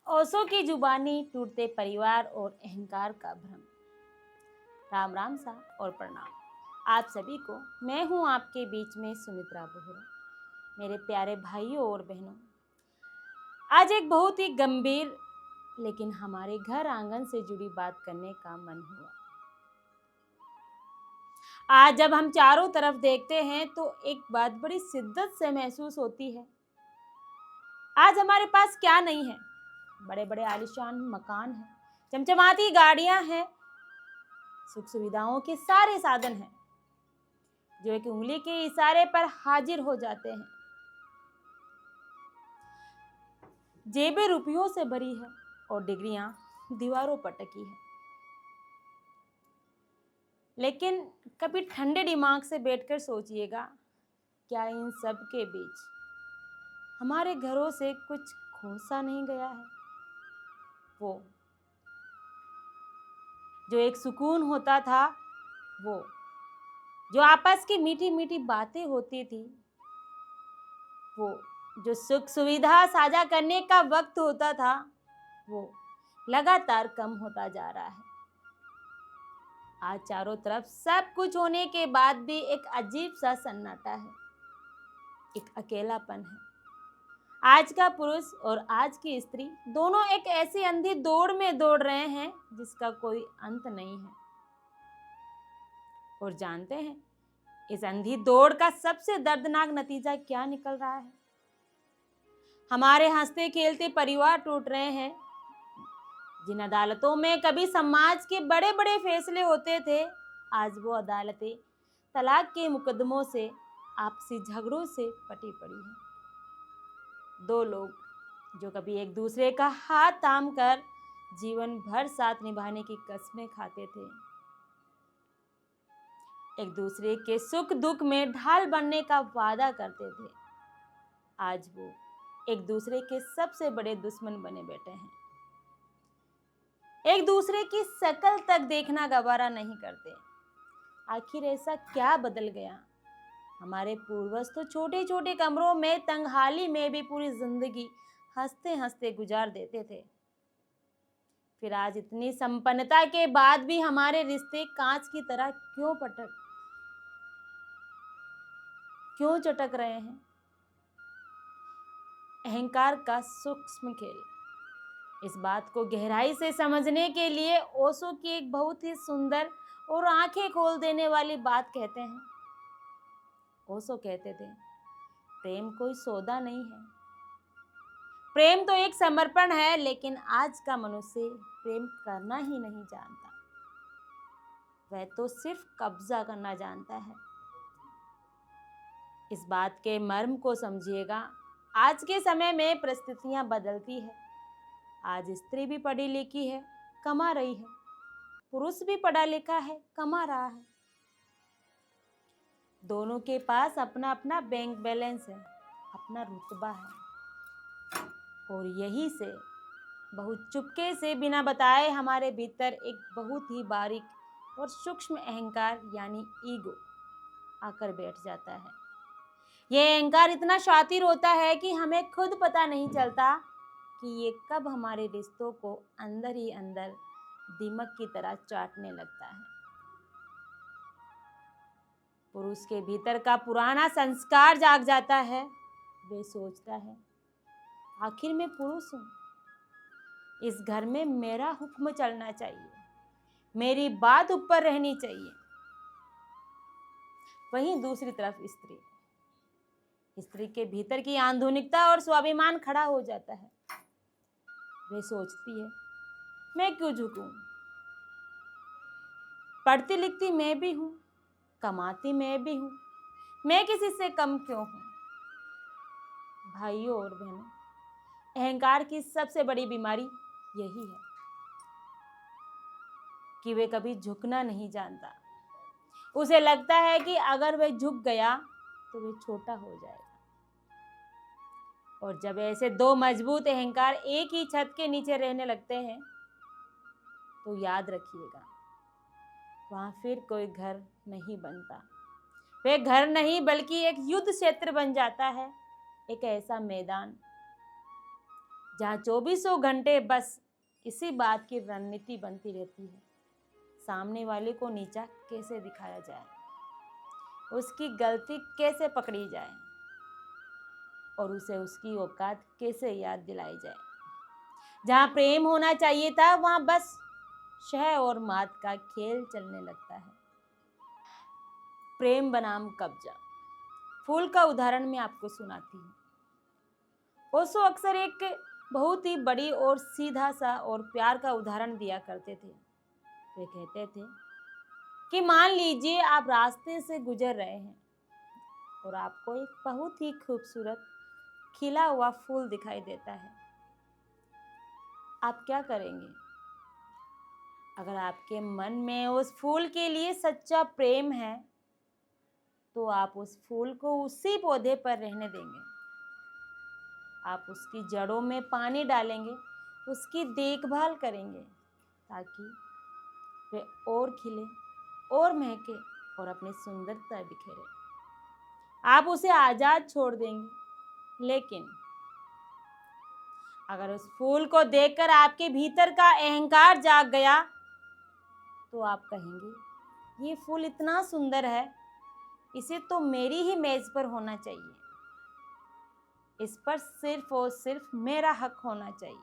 ओशो की जुबानी, टूटते परिवार और अहंकार का भ्रम। राम राम सा और प्रणाम आप सभी को। मैं हूं आपके बीच में सुमित्रा बोहरा। मेरे प्यारे भाइयों और बहनों, आज एक बहुत ही गंभीर लेकिन हमारे घर आंगन से जुड़ी बात करने का मन हुआ। आज जब हम चारों तरफ देखते हैं तो एक बात बड़ी शिद्दत से महसूस होती है। आज हमारे पास क्या नहीं है? बड़े बड़े आलीशान मकान हैं, चमचमाती गाड़ियां हैं, सुख सुविधाओं के सारे साधन हैं जो एक उंगली के इशारे पर हाजिर हो जाते हैं। जेबें रुपयों से भरी है और डिग्रियां दीवारों पर टकी है। लेकिन कभी ठंडे दिमाग से बैठकर सोचिएगा, क्या इन सब के बीच हमारे घरों से कुछ खोसा नहीं गया है? वो जो एक सुकून होता था, वो जो आपस की मीठी मीठी बातें होती थी, वो जो सुख सुविधा साझा करने का वक्त होता था, वो लगातार कम होता जा रहा है। आज चारों तरफ सब कुछ होने के बाद भी एक अजीब सा सन्नाटा है, एक अकेलापन है। आज का पुरुष और आज की स्त्री दोनों एक ऐसी अंधी दौड़ में दौड़ रहे हैं जिसका कोई अंत नहीं है। और जानते हैं इस अंधी दौड़ का सबसे दर्दनाक नतीजा क्या निकल रहा है? हमारे हंसते खेलते परिवार टूट रहे हैं। जिन अदालतों में कभी समाज के बड़े बड़े फैसले होते थे, आज वो अदालतें तलाक के मुकदमों से, आपसी झगड़ों से पटी पड़ी हैं। दो लोग जो कभी एक दूसरे का हाथ थाम कर जीवन भर साथ निभाने की कस्में खाते थे, एक दूसरे के सुख दुख में ढाल बनने का वादा करते थे, आज वो एक दूसरे के सबसे बड़े दुश्मन बने बैठे हैं। एक दूसरे की शक्ल तक देखना गवारा नहीं करते। आखिर ऐसा क्या बदल गया? हमारे पूर्वज तो छोटे छोटे कमरों में तंगहाली में भी पूरी जिंदगी हंसते हंसते गुजार देते थे। फिर आज इतनी संपन्नता के बाद भी हमारे रिश्ते कांच की तरह क्यों चटक रहे हैं? अहंकार का सूक्ष्म खेल। इस बात को गहराई से समझने के लिए ओशो की एक बहुत ही सुंदर और आंखें खोल देने वाली बात कहते हैं। ओशो कहते थे, प्रेम कोई सौदा नहीं है, प्रेम तो एक समर्पण है। लेकिन आज का मनुष्य प्रेम करना ही नहीं जानता, वह तो सिर्फ कब्जा करना जानता है। इस बात के मर्म को समझिएगा। आज के समय में परिस्थितियां बदलती है। आज स्त्री भी पढ़ी लिखी है, कमा रही है, पुरुष भी पढ़ा लिखा है, कमा रहा है। दोनों के पास अपना अपना बैंक बैलेंस है, अपना रुतबा है। और यही से बहुत चुपके से बिना बताए हमारे भीतर एक बहुत ही बारीक और सूक्ष्म अहंकार यानी ईगो आकर बैठ जाता है। यह अहंकार इतना शातिर होता है कि हमें खुद पता नहीं चलता कि ये कब हमारे रिश्तों को अंदर ही अंदर दीमक की तरह चाटने लगता है। पुरुष के भीतर का पुराना संस्कार जाग जाता है। वे सोचता है, आखिर मैं पुरुष हूं, इस घर में मेरा हुक्म चलना चाहिए, मेरी बात ऊपर रहनी चाहिए। वहीं दूसरी तरफ स्त्री के भीतर की आधुनिकता और स्वाभिमान खड़ा हो जाता है। वे सोचती है, मैं क्यों झुकूं? पढ़ती लिखती मैं भी हूं, कमाती मैं भी हूं, मैं किसी से कम क्यों हूं? भाइयों और बहनों, अहंकार की सबसे बड़ी बीमारी यही है कि वे कभी झुकना नहीं जानता। उसे लगता है कि अगर वह झुक गया तो वह छोटा हो जाएगा। और जब ऐसे दो मजबूत अहंकार एक ही छत के नीचे रहने लगते हैं तो याद रखिएगा, वहां फिर कोई घर नहीं बनता। वह घर नहीं बल्कि एक युद्ध क्षेत्र बन जाता है, एक ऐसा मैदान जहाँ चौबीसों घंटे बस इसी बात की रणनीति बनती रहती है, सामने वाले को नीचा कैसे दिखाया जाए, उसकी गलती कैसे पकड़ी जाए और उसे उसकी औकात कैसे याद दिलाई जाए। जहाँ प्रेम होना चाहिए था वहाँ बस शह और मात का खेल चलने लगता है। प्रेम बनाम कब्जा। फूल का उदाहरण मैं आपको सुनाती हूँ। ओशो अक्सर एक बहुत ही बड़ी और सीधा सा और प्यार का उदाहरण दिया करते थे। वे कहते थे कि मान लीजिए आप रास्ते से गुजर रहे हैं और आपको एक बहुत ही खूबसूरत खिला हुआ फूल दिखाई देता है। आप क्या करेंगे? अगर आपके मन में उस फूल के लिए सच्चा प्रेम है तो आप उस फूल को उसी पौधे पर रहने देंगे। आप उसकी जड़ों में पानी डालेंगे, उसकी देखभाल करेंगे ताकि वे और खिले और महके और अपनी सुंदरता बिखेरे। आप उसे आजाद छोड़ देंगे, लेकिन अगर उस फूल को देखकर आपके भीतर का अहंकार जाग गया तो आप कहेंगे ये फूल इतना सुंदर है, इसे तो मेरी ही मेज पर होना चाहिए, इस पर सिर्फ और सिर्फ मेरा हक होना चाहिए,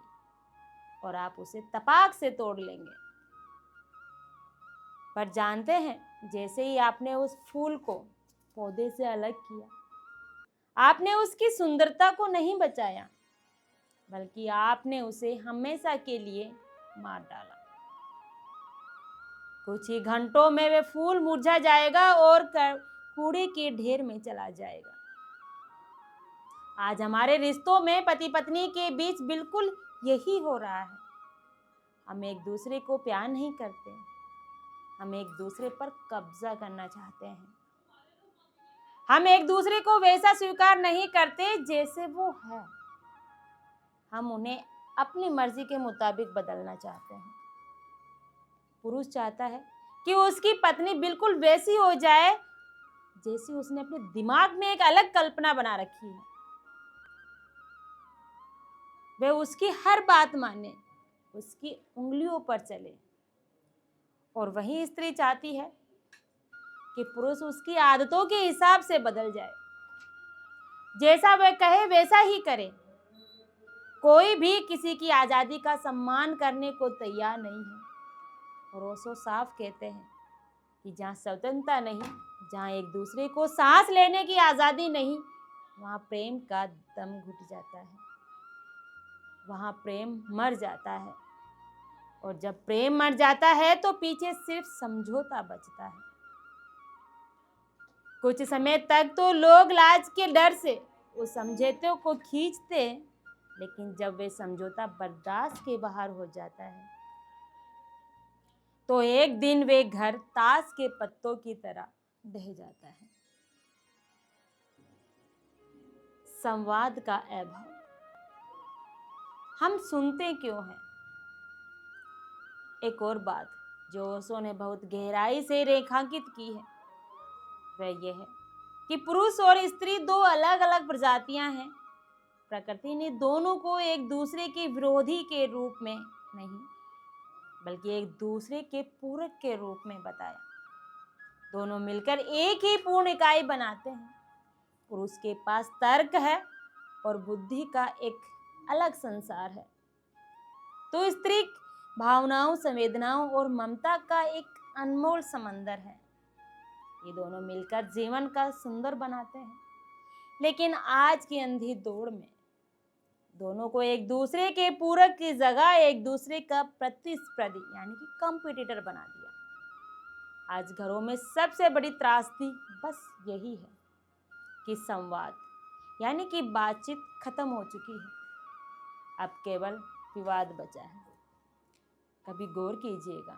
और आप उसे तपाक से तोड़ लेंगे। पर जानते हैं, जैसे ही आपने उस फूल को पौधे से अलग किया, आपने उसकी सुंदरता को नहीं बचाया, बल्कि आपने उसे हमेशा के लिए मार डाला। कुछ ही घंटों में वे फूल मुरझा जाएगा और कूड़े के ढेर में चला जाएगा। आज हमारे रिश्तों में पति पत्नी के बीच बिल्कुल यही हो रहा है। हम एक दूसरे को प्यार नहीं करते, हम एक दूसरे पर कब्जा करना चाहते हैं। हम एक दूसरे को वैसा स्वीकार नहीं करते जैसे वो है। हम उन्हें अपनी मर्जी के मुताबिक बदलना चाहते हैं। पुरुष चाहता है कि उसकी पत्नी बिल्कुल वैसी हो जाए जैसी उसने अपने दिमाग में एक अलग कल्पना बना रखी है। वह उसकी हर बात माने, उसकी उंगलियों पर चले। और वही स्त्री चाहती है कि पुरुष उसकी आदतों के हिसाब से बदल जाए, जैसा वह कहे वैसा ही करे। कोई भी किसी की आजादी का सम्मान करने को तैयार नहीं है। और ओशो साफ कहते हैं कि जहाँ स्वतंत्रता नहीं, जहाँ एक दूसरे को सांस लेने की आजादी नहीं, वहाँ प्रेम का दम घुट जाता है, वहाँ प्रेम मर जाता है। और जब प्रेम मर जाता है तो पीछे सिर्फ समझौता बचता है। कुछ समय तक तो लोग लाज के डर से उस समझौते को खींचते, लेकिन जब वे समझौता बर्दाश्त के बाहर हो जाता है तो एक दिन वे घर ताश के पत्तों की तरह ढह जाता है। संवाद का अभाव। हम सुनते क्यों हैं? एक और बात जो ओशो ने बहुत गहराई से रेखांकित की है वह यह है कि पुरुष और स्त्री दो अलग अलग प्रजातियां हैं। प्रकृति ने दोनों को एक दूसरे के विरोधी के रूप में नहीं, बल्कि एक दूसरे के पूरक के रूप में बताया। दोनों मिलकर एक ही पूर्ण इकाई बनाते हैं। पुरुष के पास तर्क है और बुद्धि का एक अलग संसार है, तो स्त्री भावनाओं, संवेदनाओं और ममता का एक अनमोल समंदर है। ये दोनों मिलकर जीवन का सुंदर बनाते हैं। लेकिन आज की अंधी दौड़ में दोनों को एक दूसरे के पूरक की जगह एक दूसरे का प्रतिस्पर्धी यानी कि कंपटीटर बना दिया। आज घरों में सबसे बड़ी त्रासदी बस यही है कि संवाद यानी कि बातचीत खत्म हो चुकी है। अब केवल विवाद बचा है। कभी गौर कीजिएगा,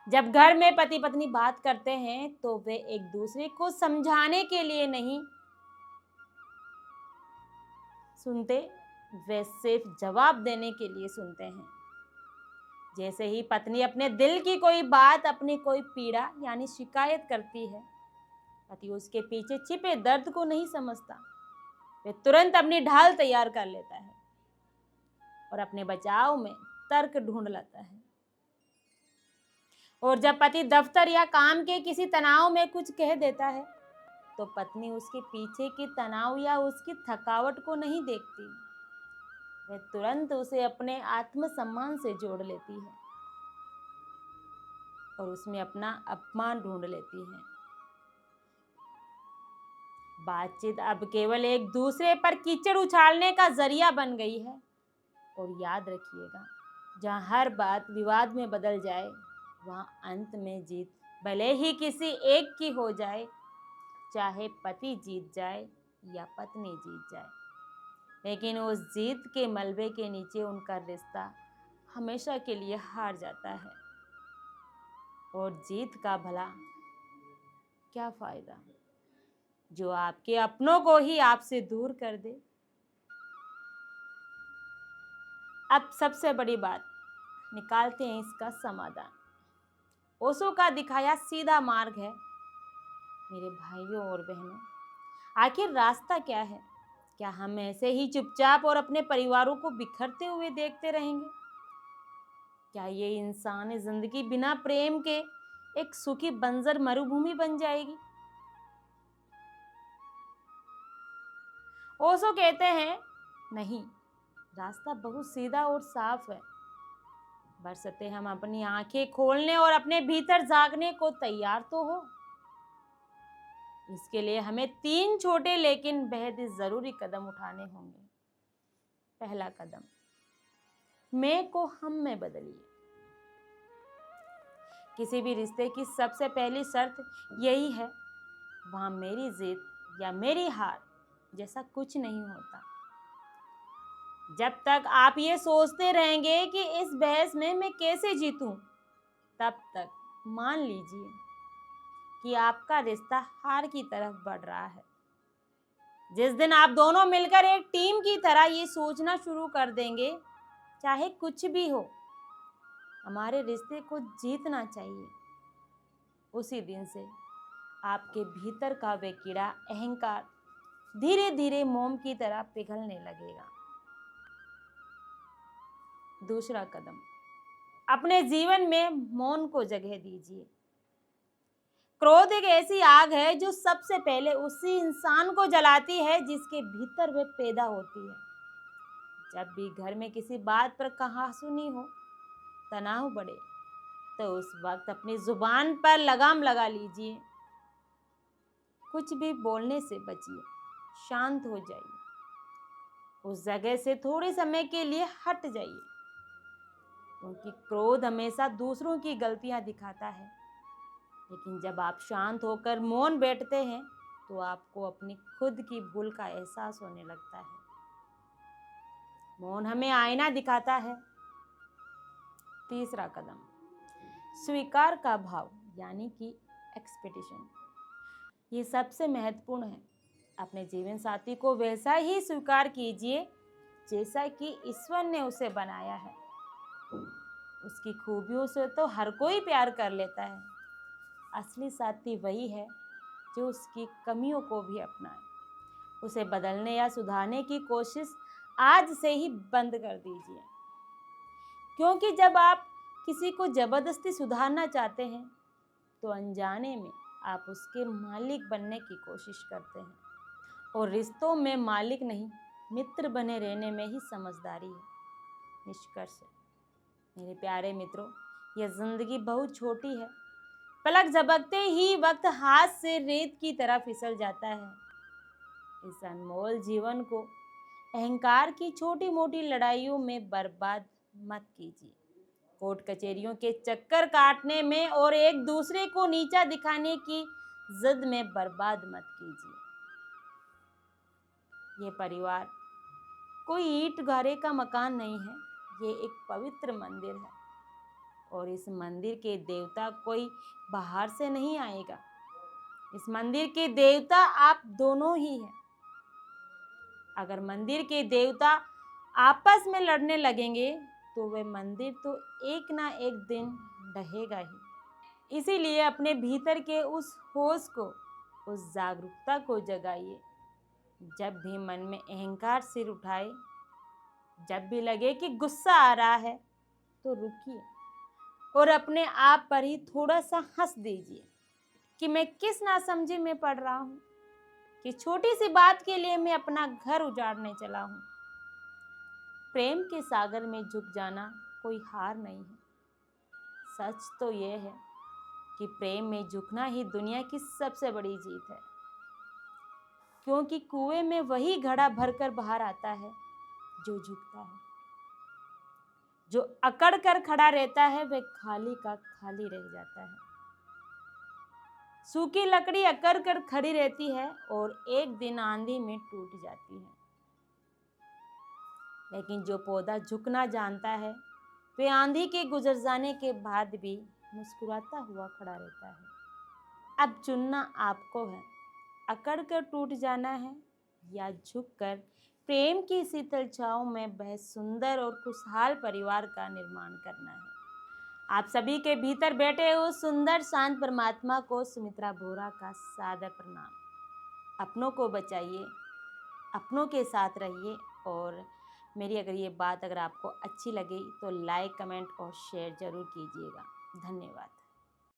जब घर में पति पत्नी बात करते हैं तो वे एक दूसरे को समझाने के लिए नहीं सुनते, वे सिर्फ जवाब देने के लिए सुनते हैं। जैसे ही पत्नी अपने दिल की कोई बात, अपनी कोई पीड़ा यानी शिकायत करती है, पति उसके पीछे छिपे दर्द को नहीं समझता। वे तुरंत अपनी ढाल तैयार कर लेता है। और अपने बचाव में तर्क ढूंढ लाता है। और जब पति दफ्तर या काम के किसी तनाव में कुछ कह देता है तो पत्नी उसके पीछे के तनाव या उसकी थकावट को नहीं देखती, वह तुरंत उसे अपने आत्मसम्मान से जोड़ लेती है और उसमें अपना अपमान ढूंढ लेती है। बातचीत अब केवल एक दूसरे पर कीचड़ उछालने का जरिया बन गई है। और याद रखिएगा, जहाँ हर बात विवाद में बदल जाए वहाँ अंत में जीत भले ही किसी एक की हो जाए, चाहे पति जीत जाए या पत्नी जीत जाए, लेकिन उस जीत के मलबे के नीचे उनका रिश्ता हमेशा के लिए हार जाता है। और जीत का भला क्या फायदा जो आपके अपनों को ही आपसे दूर कर दे। अब सबसे बड़ी बात, निकालते हैं इसका समाधान। ओशो का दिखाया सीधा मार्ग है मेरे भाइयों और बहनों। आखिर रास्ता क्या है? क्या हम ऐसे ही चुपचाप और अपने परिवारों को बिखरते हुए देखते रहेंगे? क्या ये इंसानी जिंदगी बिना प्रेम के एक सूखी बंजर मरुभूमि बन जाएगी? ओशो कहते हैं नहीं, रास्ता बहुत सीधा और साफ है। बरसते हम अपनी आंखें खोलने और अपने भीतर झांकने को तैयार तो हो। इसके लिए हमें 3 छोटे लेकिन बेहद जरूरी कदम उठाने होंगे। पहला कदम, मैं को हम में बदलिए। किसी भी रिश्ते की सबसे पहली शर्त यही है, वहां मेरी जीत या मेरी हार जैसा कुछ नहीं होता। जब तक आप ये सोचते रहेंगे कि इस बहस में मैं कैसे जीतूं, तब तक मान लीजिए कि आपका रिश्ता हार की तरफ बढ़ रहा है। जिस दिन आप दोनों मिलकर एक टीम की तरह ये सोचना शुरू कर देंगे, चाहे कुछ भी हो, हमारे रिश्ते को जीतना चाहिए, उसी दिन से आपके भीतर का वे कीड़ा अहंकार धीरे धीरे मोम की तरह पिघलने लगेगा। दूसरा कदम, अपने जीवन में मौन को जगह दीजिए। क्रोध एक ऐसी आग है जो सबसे पहले उसी इंसान को जलाती है जिसके भीतर वे पैदा होती है। जब भी घर में किसी बात पर कहासुनी हो, तनाव बढ़े, तो उस वक्त अपनी जुबान पर लगाम लगा लीजिए। कुछ भी बोलने से बचिए, शांत हो जाइए, उस जगह से थोड़े समय के लिए हट जाइए, क्योंकि क्रोध हमेशा दूसरों की गलतियां दिखाता है। लेकिन जब आप शांत होकर मौन बैठते हैं तो आपको अपनी खुद की भूल का एहसास होने लगता है। मौन हमें आईना दिखाता है। तीसरा कदम, स्वीकार का भाव यानी कि एक्सपेक्टेशन। ये सबसे महत्वपूर्ण है। अपने जीवन साथी को वैसा ही स्वीकार कीजिए जैसा कि ईश्वर ने उसे बनाया है। उसकी खूबियों से तो हर कोई प्यार कर लेता है। असली साथी वही है जो उसकी कमियों को भी अपनाए। उसे बदलने या सुधारने की कोशिश आज से ही बंद कर दीजिए, क्योंकि जब आप किसी को जबरदस्ती सुधारना चाहते हैं तो अनजाने में आप उसके मालिक बनने की कोशिश करते हैं। और रिश्तों में मालिक नहीं, मित्र बने रहने में ही समझदारी है। निष्कर्ष, मेरे प्यारे मित्रों, यह जिंदगी बहुत छोटी है। पलक झपकते ही वक्त हाथ से रेत की तरह फिसल जाता है। इस अनमोल जीवन को अहंकार की छोटी मोटी लड़ाइयों में बर्बाद मत कीजिए। कोर्ट कचहरियों के चक्कर काटने में और एक दूसरे को नीचा दिखाने की जिद में बर्बाद मत कीजिए। ये परिवार कोई ईंट गारे का मकान नहीं है, ये एक पवित्र मंदिर है। और इस मंदिर के देवता कोई बाहर से नहीं आएगा। इस मंदिर के देवता आप दोनों ही हैं। अगर मंदिर के देवता आपस में लड़ने लगेंगे तो वह मंदिर तो एक ना एक दिन ढहेगा ही। इसीलिए अपने भीतर के उस होश को, उस जागरूकता को जगाइए। जब भी मन में अहंकार सिर उठाए जब भी लगे कि गुस्सा आ रहा है तो रुकिए और अपने आप पर ही थोड़ा सा हंस दीजिए कि मैं किस नासमझी में पड़ रहा हूँ कि छोटी सी बात के लिए मैं अपना घर उजाड़ने चला हूँ। प्रेम के सागर में झुक जाना कोई हार नहीं है। सच तो यह है कि प्रेम में झुकना ही दुनिया की सबसे बड़ी जीत है, क्योंकि कुएं में वही घड़ा भरकर बाहर आता है जो झुकता है। जो अकड़ कर खड़ा रहता है वह खाली का खाली रह जाता है। सूखी लकड़ी अकड़ कर खड़ी रहती है और एक दिन आंधी में टूट जाती है, लेकिन जो पौधा झुकना जानता है वह आंधी के गुजर जाने के बाद भी मुस्कुराता हुआ खड़ा रहता है। अब चुनना आपको है, अकड़ कर टूट जाना है या झुककर प्रेम की शीतल छांव में बह सुंदर और खुशहाल परिवार का निर्माण करना है। आप सभी के भीतर बैठे उस सुंदर शांत परमात्मा को सुमित्रा बोरा का सादर प्रणाम। अपनों को बचाइए, अपनों के साथ रहिए और मेरी अगर ये बात अगर आपको अच्छी लगी तो लाइक, कमेंट और शेयर जरूर कीजिएगा। धन्यवाद।